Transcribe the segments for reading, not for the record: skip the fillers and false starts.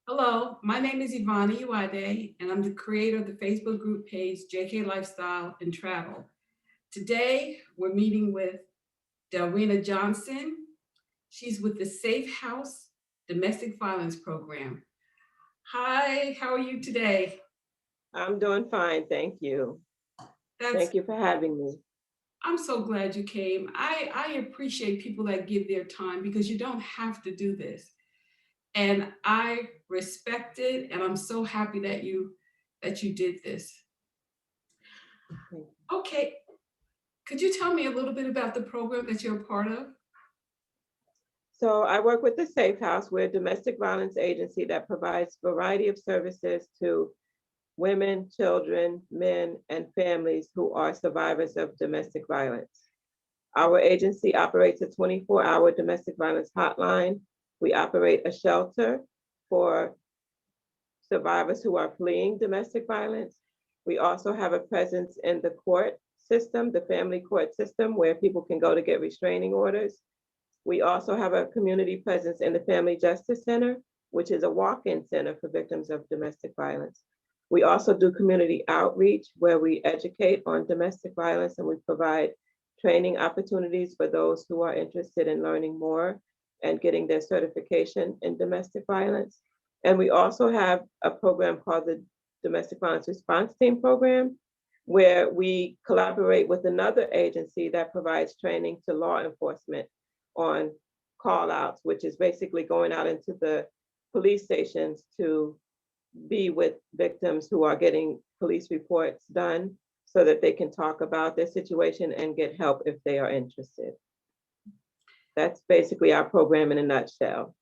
Hello, my name is Ivana Uwade, and I'm the creator of the Facebook group page JK Lifestyle and Travel. Today, we're meeting with Delrina Johnson. She's with the Safe House Domestic Violence Program. Hi, how are you today? I'm doing fine, thank you. That's Thank you for having me. I'm so glad you came. I appreciate people that give their time because you don't have to do this. And I respect it, and I'm so happy that you did this. Okay. Okay, could you tell me a little bit about the program that you're a part of? So I work with the Safe House. We're a domestic violence agency that provides a variety of services to women, children, men, and families who are survivors of domestic violence. Our agency operates a 24-hour domestic violence hotline. We operate a shelter for survivors who are fleeing domestic violence. We also have a presence in the court system, the family court system, where people can go to get restraining orders. We also have a community presence in the Family Justice Center, which is a walk-in center for victims of domestic violence. We also do community outreach where we educate on domestic violence and we provide training opportunities for those who are interested in learning more and getting their certification in domestic violence. And we also have a program called the Domestic Violence Response Team Program, where we collaborate with another agency that provides training to law enforcement on call outs, which is basically going out into the police stations to be with victims who are getting police reports done so that they can talk about their situation and get help if they are interested. That's basically our program in a nutshell.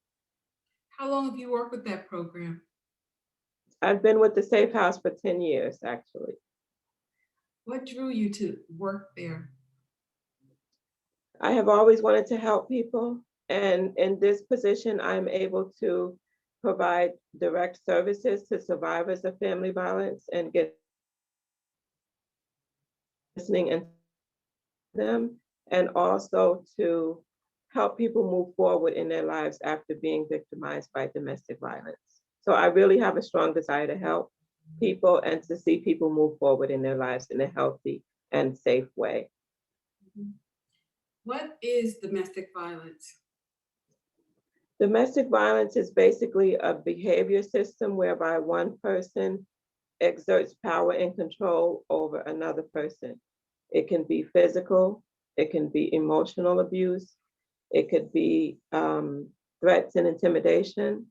How long have you worked with that program? I've been with the Safe House for 10 years, actually. What drew you to work there? I have always wanted to help people. And in this position, I'm able to provide direct services to survivors of family violence and get listening and them, and also to help people move forward in their lives after being victimized by domestic violence. So I really have a strong desire to help people and to see people move forward in their lives in a healthy and safe way. Mhm. What is domestic violence? Domestic violence is basically a behavior system whereby one person exerts power and control over another person. It can be physical, it can be emotional abuse, it could be threats and intimidation,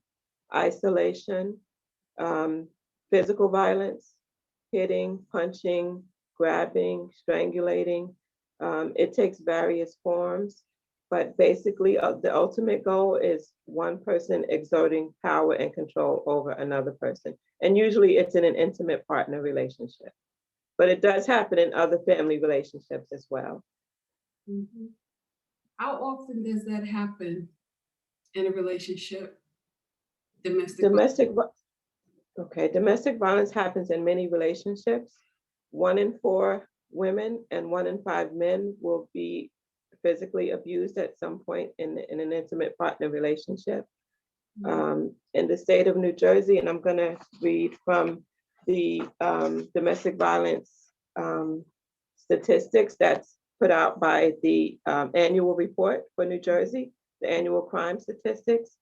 isolation, um, physical violence, hitting, punching, grabbing, strangulating. It takes various forms, but basically, the ultimate goal is one person exerting power and control over another person. And usually it's in an intimate partner relationship, but it does happen in other family relationships as well. Mhm. How often does that happen in a relationship? Domestic violence. Domestic, okay, domestic violence happens in many relationships. 1 in 4 women and 1 in 5 men will be physically abused at some point in an intimate partner relationship. In the state of New Jersey, and I'm going to read from the domestic violence statistics that's put out by the annual report for New Jersey, the annual crime statistics.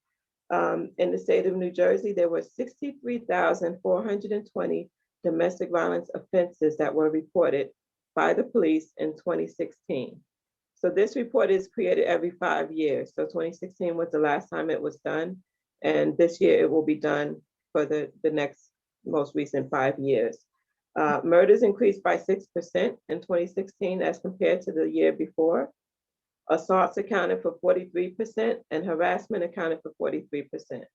In the state of New Jersey, there were 63,420 domestic violence offenses that were reported by the police in 2016. So this report is created every 5 years. So 2016 was the last time it was done. And this year it will be done for the next most recent 5 years. Murders increased by 6% in 2016 as compared to the year before. Assaults accounted for 43% and harassment accounted for 43%.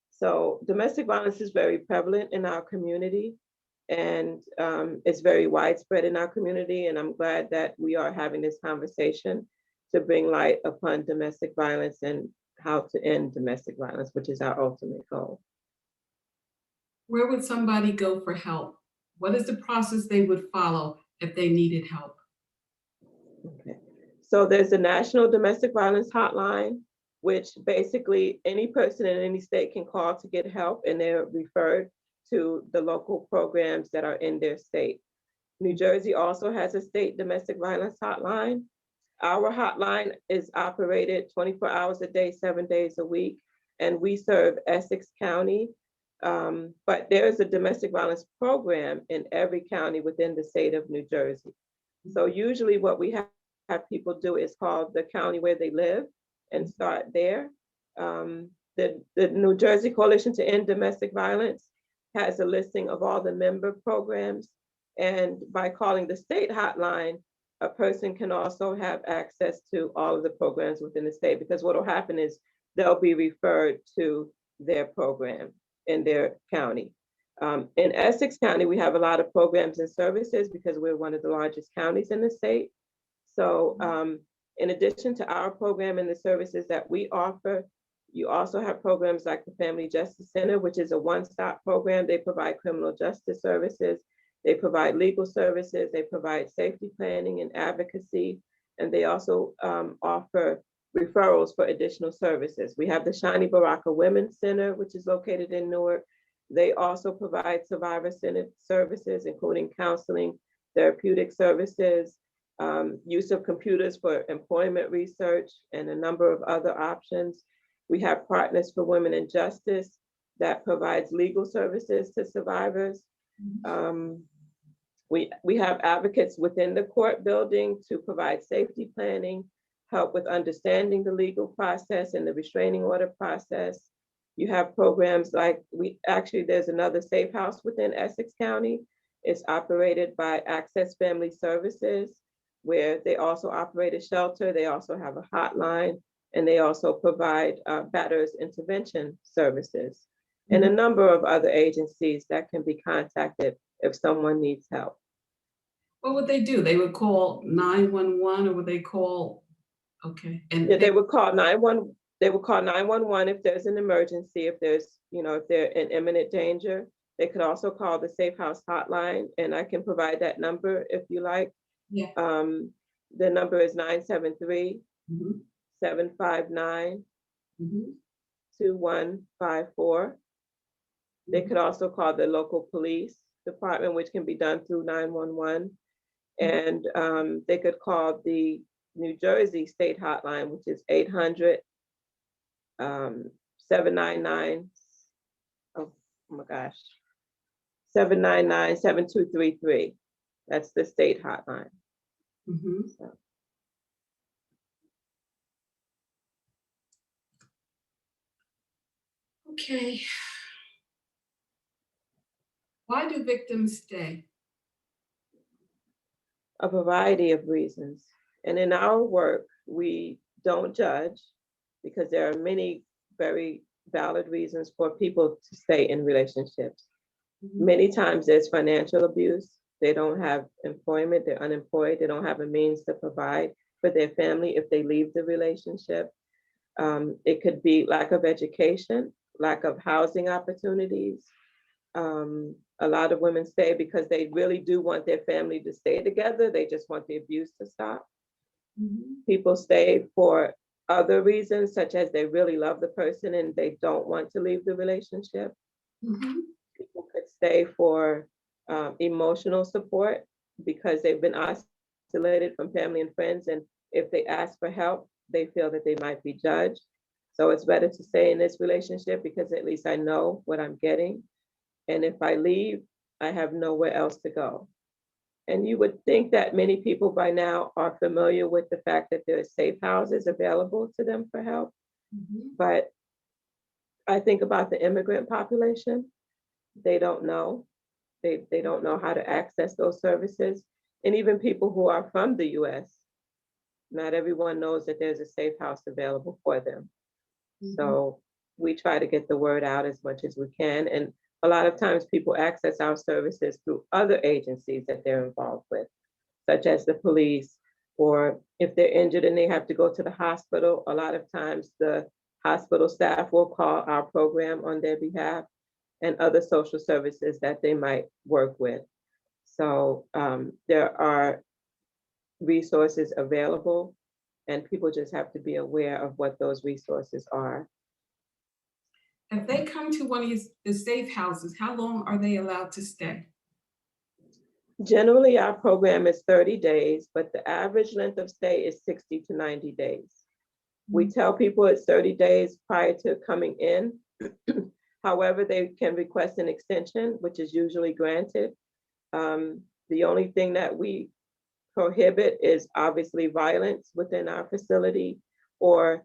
So domestic violence is very prevalent in our community and it's very widespread in our community. And I'm glad that we are having this conversation to bring light upon domestic violence and how to end domestic violence, which is our ultimate goal. Where would somebody go for help? What is the process they would follow if they needed help? Okay. So there's a National Domestic Violence Hotline. which basically any person in any state can call to get help, and they're referred to the local programs that are in their state. New Jersey also has a state domestic violence hotline. Our hotline is operated 24 hours a day, 7 days a week, and we serve Essex County. But there is a domestic violence program in every county within the state of New Jersey. So usually what we have people do is call the county where they live and start there. The New Jersey Coalition to End Domestic Violence has a listing of all the member programs. And by calling the state hotline, a person can also have access to all of the programs within the state, because what will happen is they'll be referred to their program in their county. In Essex County, we have a lot of programs and services because we're one of the largest counties in the state. So in addition to our program and the services that we offer, you also have programs like the Family Justice Center, which is a one-stop program. They provide criminal justice services, they provide legal services, they provide safety planning and advocacy, and they also offer referrals for additional services. We have the Shani Baraka Women's Center, which is located in Newark. They also provide survivor-centered services, including counseling, therapeutic services, use of computers for employment research, and a number of other options. We have Partners for Women in Justice that provides legal services to survivors. We have advocates within the court building to provide safety planning, help with understanding the legal process and the restraining order process. You have programs like, there's another safe house within Essex County. It's operated by Access Family Services, where they also operate a shelter. They also have a hotline, and they also provide batterers intervention services, and a number of other agencies that can be contacted if someone needs help. What would they do? They would call 911, or would they call, okay. And yeah, they would call 911. They would call 911 if there's an emergency, if there's, if they're in imminent danger. They could also call the Safe House hotline, and I can provide that number if you like. Yeah. The number is 973-759-2154. They could also call the local police department, which can be done through 911. And they could call the New Jersey State Hotline, which is 800-799, 799-7233. That's the state hotline. So. Okay. Why do victims stay? A variety of reasons. And in our work, we don't judge, because there are many very valid reasons for people to stay in relationships. Many times there's financial abuse. They don't have employment, they're unemployed, they don't have a means to provide for their family if they leave the relationship. It could be lack of education, lack of housing opportunities. A lot of women stay because they really do want their family to stay together. They just want the abuse to stop. People stay for other reasons, such as they really love the person and they don't want to leave the relationship. People could stay for emotional support because they've been isolated from family and friends, and if they ask for help, they feel that they might be judged. So it's better to stay in this relationship because at least I know what I'm getting. And if I leave, I have nowhere else to go. And you would think that many people by now are familiar with the fact that there are safe houses available to them for help. But I think about the immigrant population. They don't know. They don't know how to access those services. And even people who are from the US, not everyone knows that there's a safe house available for them. So we try to get the word out as much as we can. And a lot of times people access our services through other agencies that they're involved with, such as the police, or if they're injured and they have to go to the hospital, a lot of times the hospital staff will call our program on their behalf, and other social services that they might work with. So there are resources available, and people just have to be aware of what those resources are. If they come to one of the safe houses, how long are they allowed to stay? Generally, our program is 30 days, but the average length of stay is 60 to 90 days. We tell people it's 30 days prior to coming in. However, they can request an extension, which is usually granted. The only thing that we prohibit is obviously violence within our facility or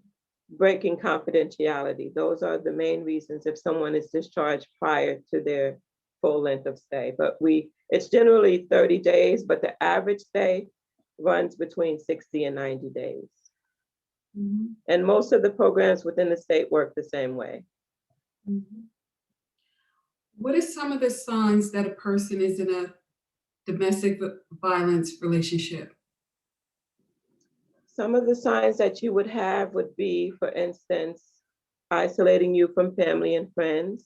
breaking confidentiality. Those are the main reasons if someone is discharged prior to their full length of stay. But it's generally 30 days, but the average stay runs between 60 and 90 days. Mm-hmm. And most of the programs within the state work the same way. Mm-hmm. What are some of the signs that a person is in a domestic violence relationship? Some of the signs that you would have would be, for instance, isolating you from family and friends,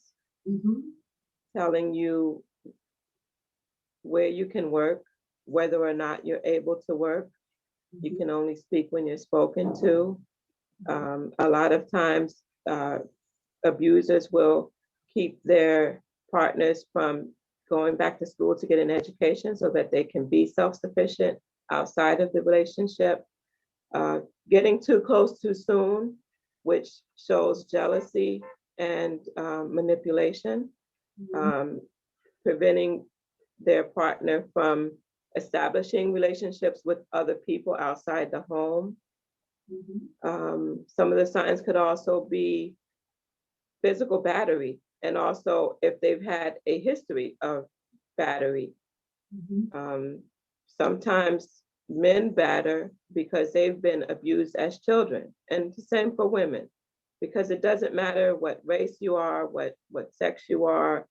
telling you where you can work, whether or not you're able to work. You can only speak when you're spoken to. A lot of times, abusers will keep their partners from going back to school to get an education so that they can be self-sufficient outside of the relationship. Getting too close too soon, which shows jealousy and manipulation, preventing their partner from establishing relationships with other people outside the home. Some of the signs could also be physical battery, and also if they've had a history of battery. Sometimes men batter because they've been abused as children, and the same for women, because it doesn't matter what race you are, what sex you are,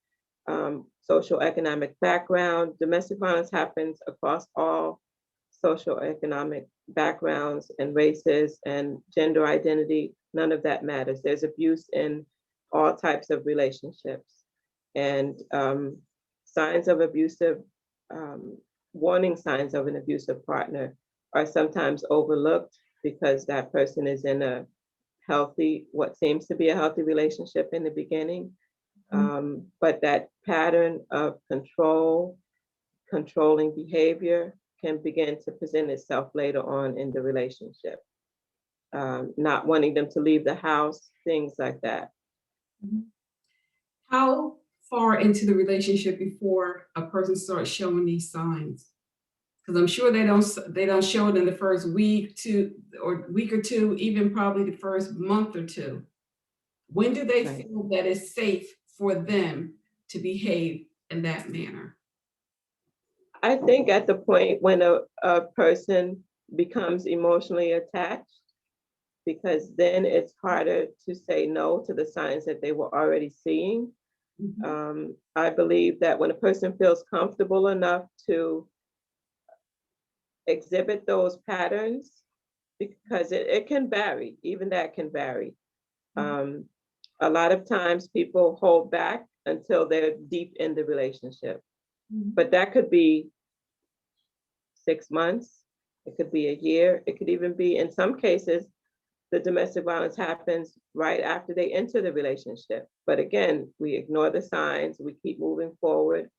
social economic background. Domestic violence happens across all social economic backgrounds and races and gender identity. None of that matters. There's abuse in all types of relationships, and signs of abusive, warning signs of an abusive partner are sometimes overlooked because that person is in a healthy, what seems to be a healthy relationship in the beginning. But that pattern of controlling behavior can begin to present itself later on in the relationship. Not wanting them to leave the house, things like that. How far into the relationship before a person starts showing these signs? Because I'm sure they don't show it in the first week or two, even probably the first month or two. When do they feel that it's safe for them to behave in that manner? I think at the point when a person becomes emotionally attached, because then it's harder to say no to the signs that they were already seeing. I believe that when a person feels comfortable enough to exhibit those patterns, because it can vary, even that can vary. A lot of times people hold back until they're deep in the relationship, but that could be 6 months, it could be a year, it could even be, in some cases, the domestic violence happens right after they enter the relationship. But again, we ignore the signs, we keep moving forward.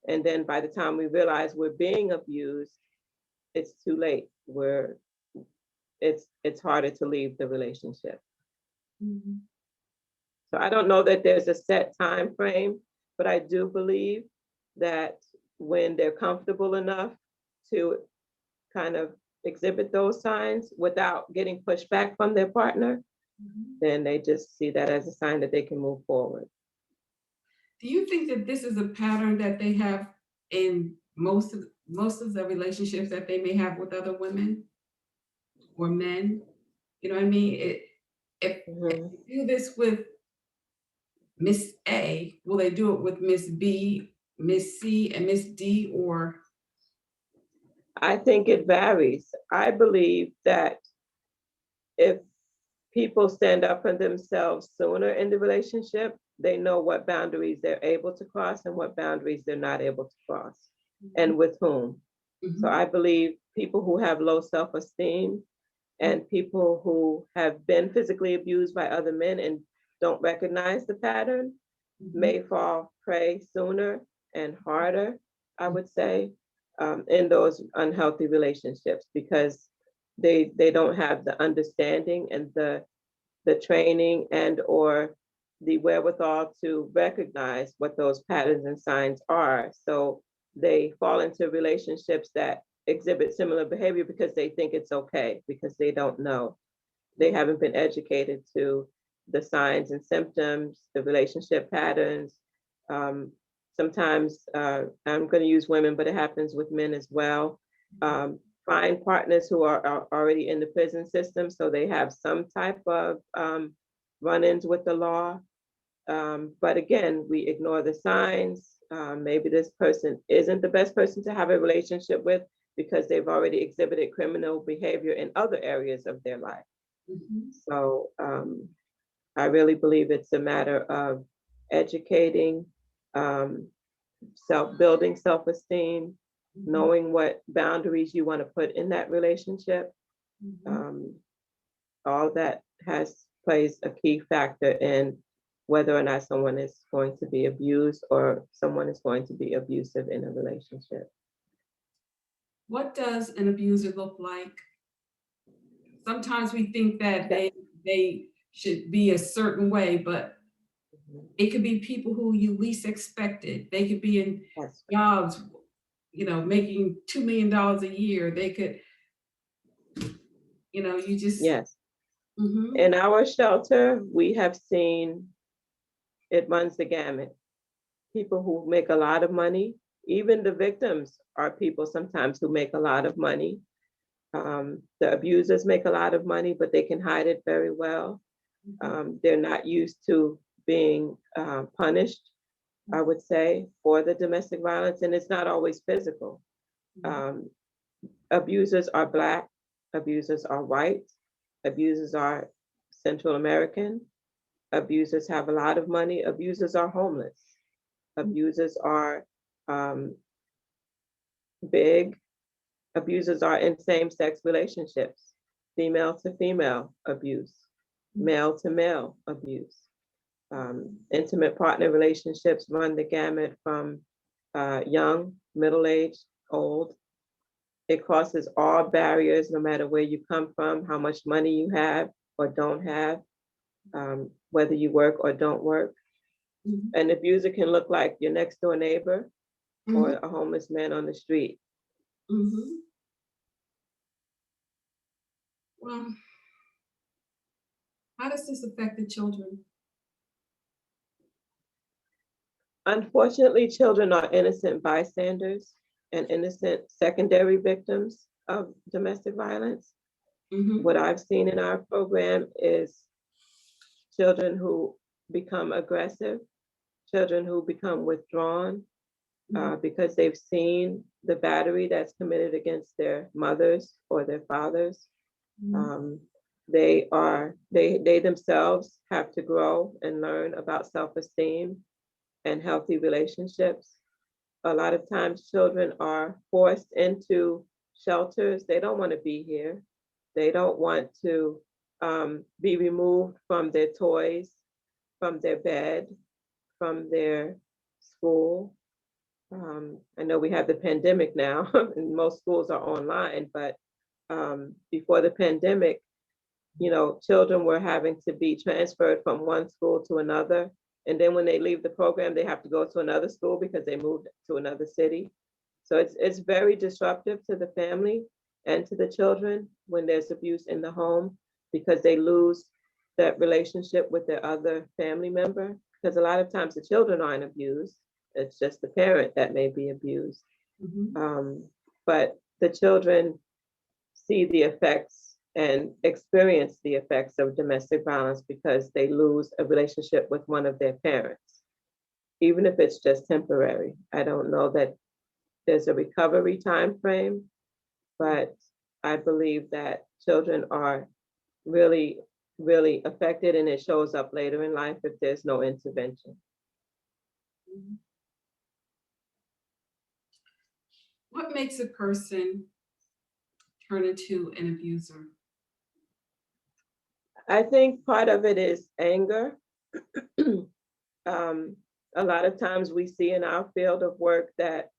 And then by the time we realize we're being abused, it's too late. It's harder to leave the relationship. So I don't know that there's a set time frame, but I do believe that when they're comfortable enough to kind of exhibit those signs without getting pushed back from their partner, then they just see that as a sign that they can move forward. Do you think that this is a pattern that they have in most of the relationships that they may have with other women or men? You know what I mean? If they do this with Miss A, will they do it with Miss B, Miss C, and Miss D, or? I think it varies. I believe that if people stand up for themselves sooner in the relationship, they know what boundaries they're able to cross and what boundaries they're not able to cross, and with whom. So I believe people who have low self-esteem And people who have been physically abused by other men and don't recognize the pattern may fall prey sooner and harder, I would say, in those unhealthy relationships, because they don't have the understanding and the training and or the wherewithal to recognize what those patterns and signs are. So they fall into relationships that exhibit similar behavior because they think it's okay, because they don't know. They haven't been educated to the signs and symptoms, the relationship patterns. Um, Sometimes I'm going to use women, but it happens with men as well. Find partners who are already in the prison system, so they have some type of run-ins with the law. But again, we ignore the signs. Maybe this person isn't the best person to have a relationship with because they've already exhibited criminal behavior in other areas of their life. So I really believe it's a matter of educating, um, building self-esteem, knowing what boundaries you want to put in that relationship. All that plays a key factor in whether or not someone is going to be abused or someone is going to be abusive in a relationship. What does an abuser look like? Sometimes we think that they should be a certain way, but it could be people who you least expected. They could be in Yes. jobs, making $2 million a year. They could, you just. Yes. In our shelter, we have seen it runs the gamut. People who make a lot of money, even the victims are people sometimes who make a lot of money. The abusers make a lot of money, but they can hide it very well. They're not used to being punished, I would say, for the domestic violence, and it's not always physical. Abusers are Black, abusers are white, abusers are Central American, abusers have a lot of money, abusers are homeless, abusers are big, abusers are in same-sex relationships, female to female abuse, male to male abuse. Intimate partner relationships run the gamut from young, middle-aged, old. It crosses all barriers, no matter where you come from, how much money you have or don't have, whether you work or don't work. An abuser can look like your next door neighbor or a homeless man on the street. Well, how does this affect the children? Unfortunately, children are innocent bystanders and innocent secondary victims of domestic violence. What I've seen in our program is children who become aggressive, children who become withdrawn because they've seen the battery that's committed against their mothers or their fathers. They themselves have to grow and learn about self-esteem and healthy relationships. A lot of times children are forced into shelters. They don't want to be here. They don't want to be removed from their toys, from their bed, from their school. I know we have the pandemic now, and most schools are online, but before the pandemic, children were having to be transferred from one school to another. And then when they leave the program, they have to go to another school because they moved to another city. So it's very disruptive to the family and to the children when there's abuse in the home, because they lose that relationship with their other family member. Because a lot of times the children aren't abused. It's just the parent that may be abused. But the children see the effects and experience the effects of domestic violence because they lose a relationship with one of their parents, even if it's just temporary. I don't know that there's a recovery time frame, but I believe that children are really, really affected, and it shows up later in life if there's no intervention. What makes a person turn into an abuser? I think part of it is anger. Um, a lot of times we see in our field of work that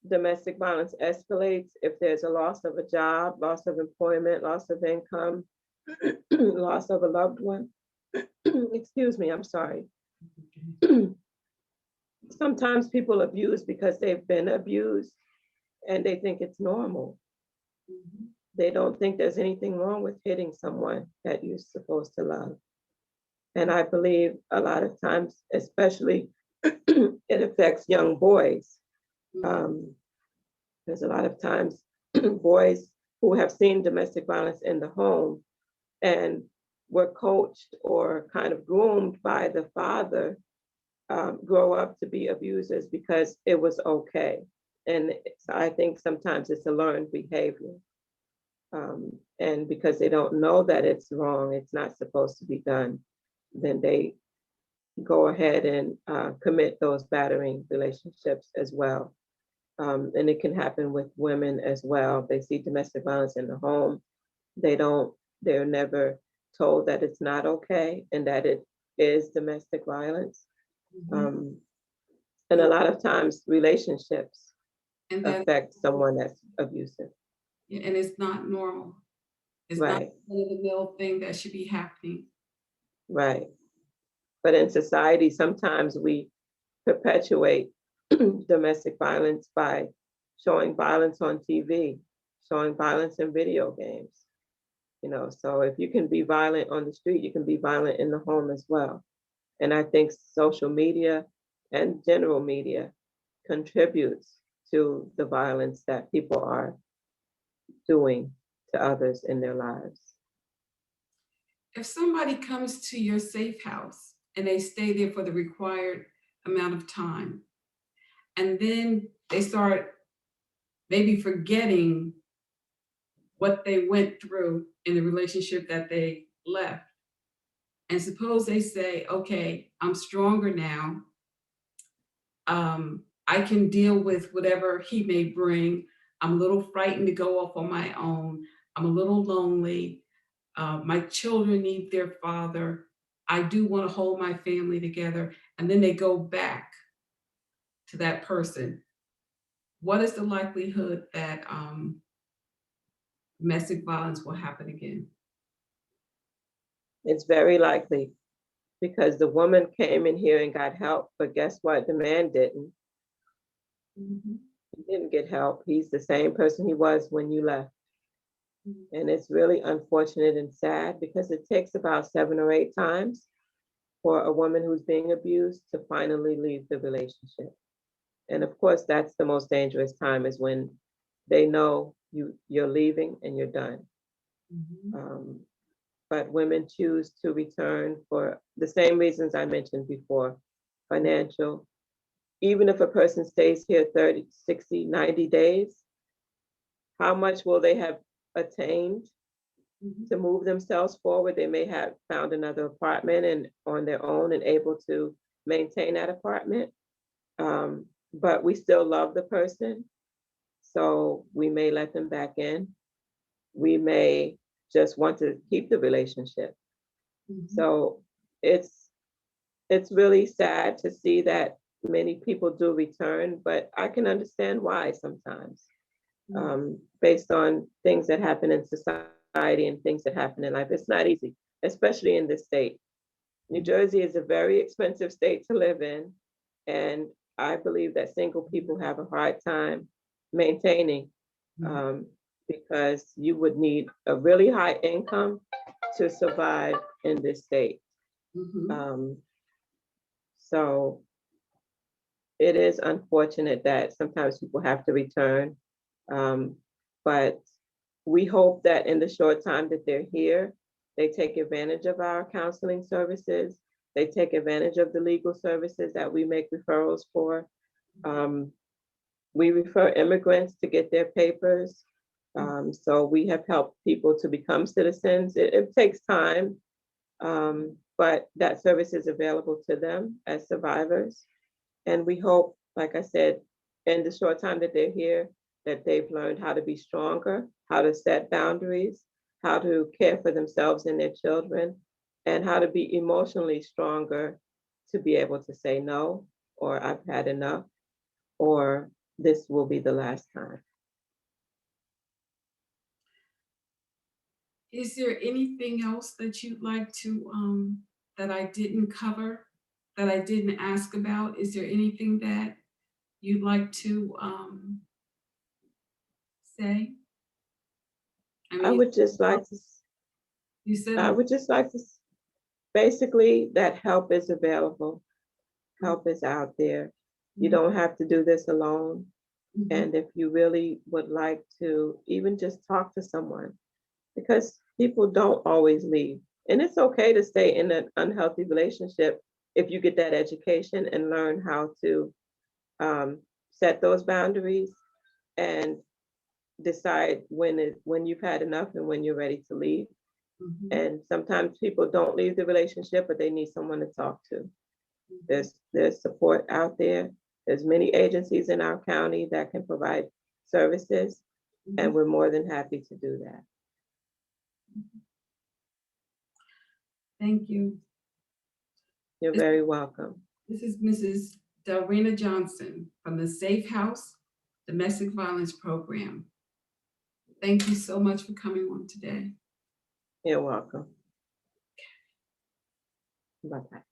domestic violence escalates if there's a loss of a job, loss of employment, loss of income, loss of a loved one. Excuse me, I'm sorry. Sometimes people abuse because they've been abused and they think it's normal. Mhm. They don't think there's anything wrong with hitting someone that you're supposed to love. And I believe a lot of times, especially, it affects young boys. Um, there's a lot of times boys who have seen domestic violence in the home and were coached or kind of groomed by the father, grow up to be abusers because it was okay. And I think sometimes it's a learned behavior. And because they don't know that it's wrong, it's not supposed to be done, then they go ahead and commit those battering relationships as well. And it can happen with women as well. They see domestic violence in the home. They don't, they're never told that it's not okay and that it is domestic violence. Mhm. Um, and a lot of times relationships And that, affect someone that's abusive. and it's not normal. It's not Right, one of the mill thing that should be happening. right. But in society, sometimes we perpetuate domestic violence by showing violence on TV, showing violence in video games. You know, so if you can be violent on the street, you can be violent in the home as well. And I think social media and general media contributes to the violence that people are doing to others in their lives. If somebody comes to your safe house and they stay there for the required amount of time, and then they start maybe forgetting what they went through in the relationship that they left, and suppose they say, okay, I'm stronger now. I can deal with whatever he may bring. I'm a little frightened to go off on my own. I'm a little lonely. My children need their father. I do want to hold my family together. And then they go back to that person. What is the likelihood that domestic violence will happen again? It's very likely because the woman came in here and got help, but guess what? The man didn't. Mhm. He didn't get help. He's the same person he was when you left. Mhm. And it's really unfortunate and sad because it takes about 7 or 8 times for a woman who's being abused to finally leave the relationship. And of course, that's the most dangerous time is when they know you're leaving and you're done. Mhm. Um, but women choose to return for the same reasons I mentioned before, financial. Even if a person stays here 30, 60, 90 days, how much will they have attained Mhm. to move themselves forward? They may have found another apartment and on their own and able to maintain that apartment. But we still love the person. So we may let them back in. We may just want to keep the relationship. Mhm. So it's it's really sad to see that many people do return, but I can understand why sometimes, Mhm. based on things that happen in society and things that happen in life. It's not easy, especially in this state. New Jersey is a very expensive state to live in, and I believe that single people have a hard time maintaining, Mhm. um, because you would need a really high income to survive in this state. Mhm. Um, so it is unfortunate that sometimes people have to return, um, but we hope that in the short time that they're here, they take advantage of our counseling services. They take advantage of the legal services that we make referrals for. Um, we refer immigrants to get their papers. So we have helped people to become citizens. It takes time, but that service is available to them as survivors. And we hope, like I said, in the short time that they're here, that they've learned how to be stronger, how to set boundaries, how to care for themselves and their children, and how to be emotionally stronger to be able to say no, or I've had enough, or this will be the last time. Is there anything else that you'd like to, that I didn't cover, that I didn't ask about? Is there anything that you'd like to say? I I mean, would just like to, you said, I would just like to, basically, that help is available. Help is out there. You don't have to do this alone. Mhm. And if you really would like to even just talk to someone, because people don't always leave. And it's okay to stay in an unhealthy relationship if you get that education and learn how to set those boundaries and decide when you've had enough and when you're ready to leave. Mhm. And sometimes people don't leave the relationship, but they need someone to talk to. There's support out there. There's many agencies in our county that can provide services, and we're more than happy to do that. Thank you. You're very welcome. This is Mrs. Delrina Johnson from the Safe House Domestic Violence Program. Thank you so much for coming on today. You're welcome. Bye-bye.